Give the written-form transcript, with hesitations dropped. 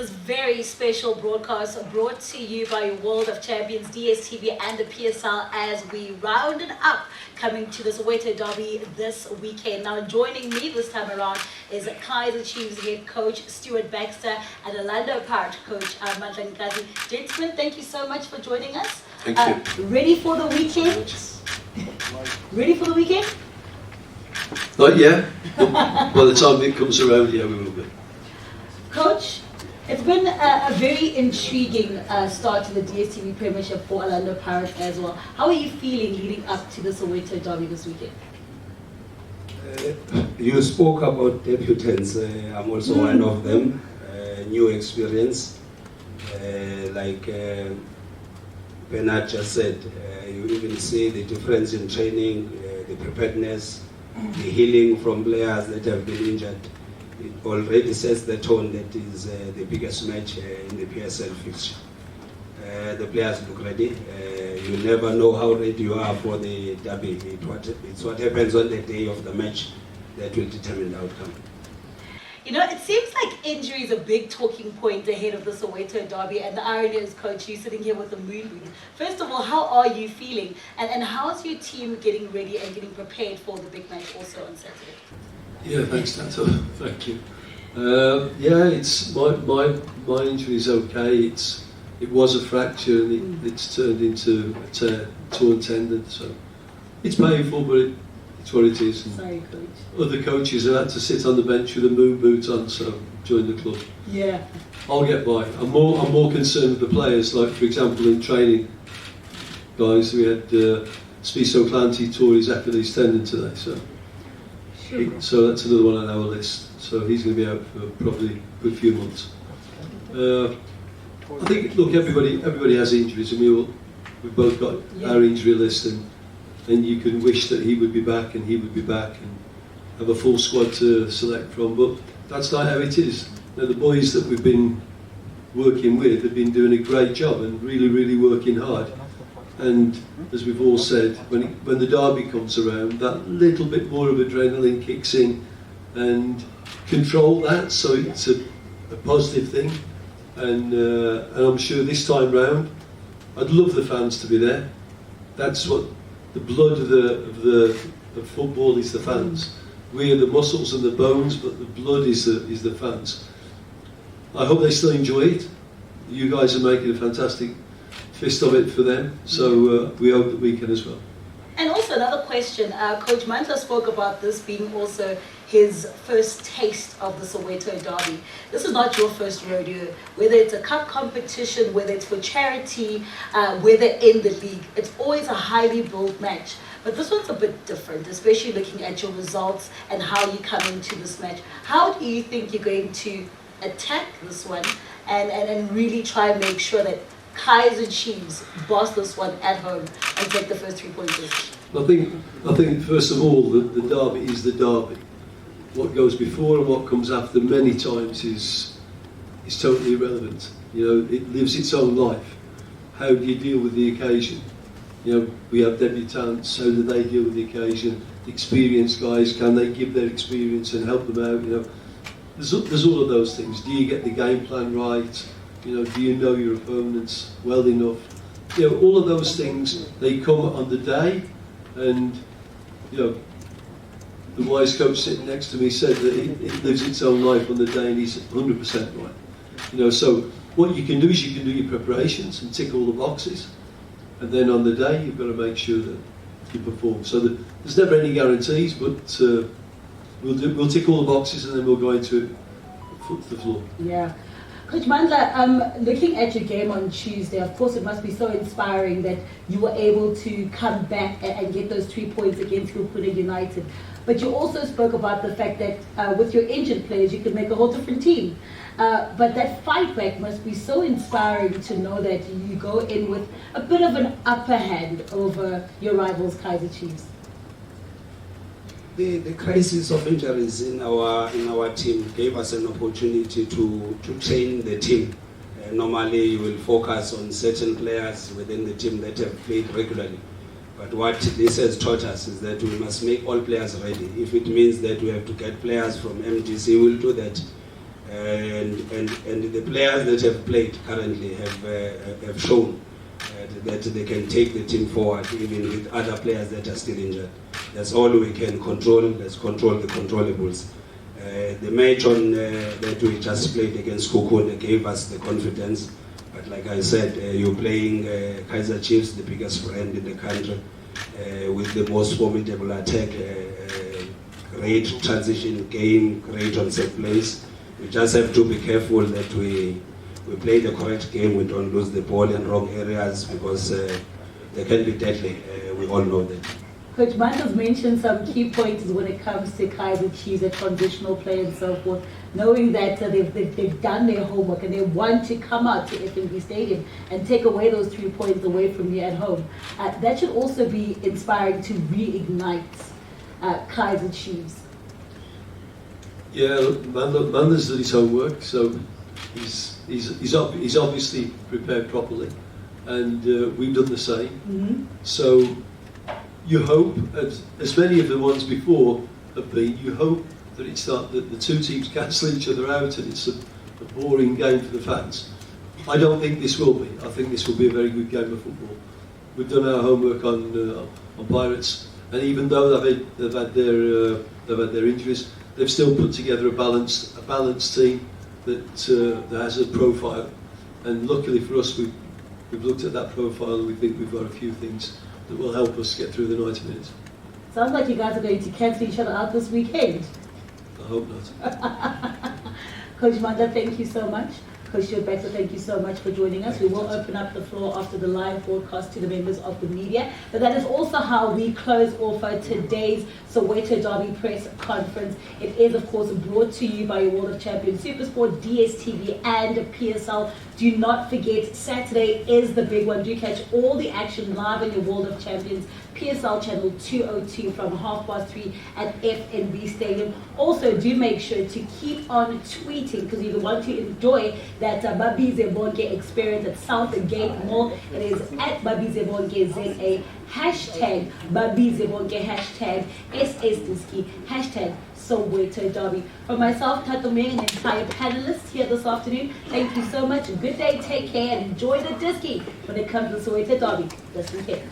this very special broadcast brought to you by World of Champions, DSTV and the PSL as we rounded up coming to the Soweto Derby this weekend. Now joining me this time around is Kaizer Chiefs head coach Stuart Baxter and Orlando Pirates coach Mandla Ncikazi. Gentlemen, thank you so much for joining us. Thank you. Ready for the weekend? Ready for the weekend? Not yet. By the time it comes around, yeah, we will be. Coach, it's been a very intriguing start to the DSTV Premiership for Orlando Pirates as well. How are you feeling leading up to the Soweto Derby this weekend? You spoke about debutants. I'm also one of them. New experience. Like Bernard just said, you even see the difference in training, the preparedness, the healing from players that have been injured. It already sets the tone that is the biggest match in the PSL fixture. The players look ready. You never know how ready you are for the derby. It's what happens on the day of the match that will determine the outcome. You know, it seems like injury is a big talking point ahead of the Soweto Derby, and the irony is, Coach, you're sitting here with the moon boots. First of all, how are you feeling? And how's your team getting ready and getting prepared for the big match also on Saturday? Yeah, thanks, Tato. Thank you. Yeah, it's my injury is okay. It was a fracture and it's turned into a torn tendon, so it's painful, but it's what it is. And sorry, Coach. other coaches have had to sit on the bench with a moon boot on, so join the club. Yeah. I'll get by. I'm more concerned with the players. Like for example, in training, guys, we had Spiso Clancy tore his Achilles tendon today, so. So that's another one on our list. So he's going to be out for probably a good few months. I think, look, everybody has injuries, and we've both got our injury list, and you can wish that he would be back and he would be back and have a full squad to select from. But that's not how it is. Now, the boys that we've been working with have been doing a great job and really working hard. And as we've all said, when the derby comes around, that little bit more of adrenaline kicks in, and control that, so it's a positive thing. And I'm sure this time round, I'd love the fans to be there. That's what the blood of football is, the fans. We are the muscles and the bones, but the blood is the fans. I hope they still enjoy it. You guys are making a fantastic fist of it for them, so we hope that we can as well. And also another question, Coach Mandla spoke about this being also his first taste of the Soweto Derby. This is not your first rodeo, whether it's a cup competition, whether it's for charity, whether in the league. It's always a highly built match. But this one's a bit different, especially looking at your results and how you come into this match. How do you think you're going to attack this one and really try and make sure that Kaizer Chiefs boss this one at home and take the first 3 points? I think first of all, the derby is the derby. What goes before and what comes after many times is totally irrelevant. You know, it lives its own life. How do you deal with the occasion? You know, we have debutants. How do they deal with the occasion? Experienced guys, can they give their experience and help them out? You know, there's all of those things. Do you get the game plan right? You know, do you know your opponents well enough? You know, all of those things, they come on the day, and you know, the wise coach sitting next to me said that it lives its own life on the day, and he's 100% right. You know, so what you can do is you can do your preparations and tick all the boxes, and then on the day you've got to make sure that you perform. So there's never any guarantees, but we'll tick all the boxes, and then we'll go into it foot to the floor. Yeah. Coach Mandla, looking at your game on Tuesday, of course it must be so inspiring that you were able to come back and get those 3 points against Kupuna United. But you also spoke about the fact that with your injured players, you could make a whole different team. But that fight back must be so inspiring to know that you go in with a bit of an upper hand over your rivals, Kaizer Chiefs. The crisis of injuries in our team gave us an opportunity to train the team. Normally you will focus on certain players within the team that have played regularly. But what this has taught us is that we must make all players ready. If it means that we have to get players from MDC, we'll do that. and the players that have played currently have shown that they can take the team forward even with other players that are still injured. That's all we can control. Let's control the controllables. The match that we just played against Kukune gave us the confidence. But like I said, you're playing Kaizer Chiefs, the biggest brand in the country, with the most formidable attack, great transition game, great on set plays. We just have to be careful that we play the correct game, we don't lose the ball in wrong areas, because they can be deadly. We all know that. Coach Mandla's mentioned some key pointers when it comes to Kaizer Chiefs, a transitional play and so forth, knowing that they've done their homework and they want to come out to FNB Stadium and take away those 3 points away from you at home. That should also be inspiring to reignite Kaizer Chiefs. Yeah, Mandla's done his homework, so he's obviously prepared properly, and we've done the same. Mm-hmm. So you hope, as many of the ones before have been, you hope that it's not that the two teams cancel each other out and it's a boring game for the fans. I don't think this will be. I think this will be a very good game of football. We've done our homework on Pirates, and even though they've had their injuries, they've still put together a balanced team that has a profile. And luckily for us, we've looked at that profile and we think we've got a few things that will help us get through the 90 minutes. Sounds like you guys are going to cancel each other out this weekend. I hope not. Coach Mandla, thank you so much. Coach Stuart Baxter, thank you so much for joining us. We will open up the floor after the live broadcast to the members of the media. But that is also how we close off today's Soweto Derby press conference. It is, of course, brought to you by your World of Champions Supersport, DSTV and PSL. Do not forget, Saturday is the big one. Do catch all the action live in your World of Champions PSL channel 202 from 3:30 at FNB Stadium. Also, do make sure to keep on tweeting, because you want to enjoy that Babize Bonke experience at Southgate Mall. It is at Babize Bonke ZA, hashtag Babize Bonke, hashtag SSDiski, hashtag Soweto Derby. From myself, Tato Ming, and the entire panelists here this afternoon, thank you so much. Good day, take care, and enjoy the Diski when it comes to Soweto Derby this weekend.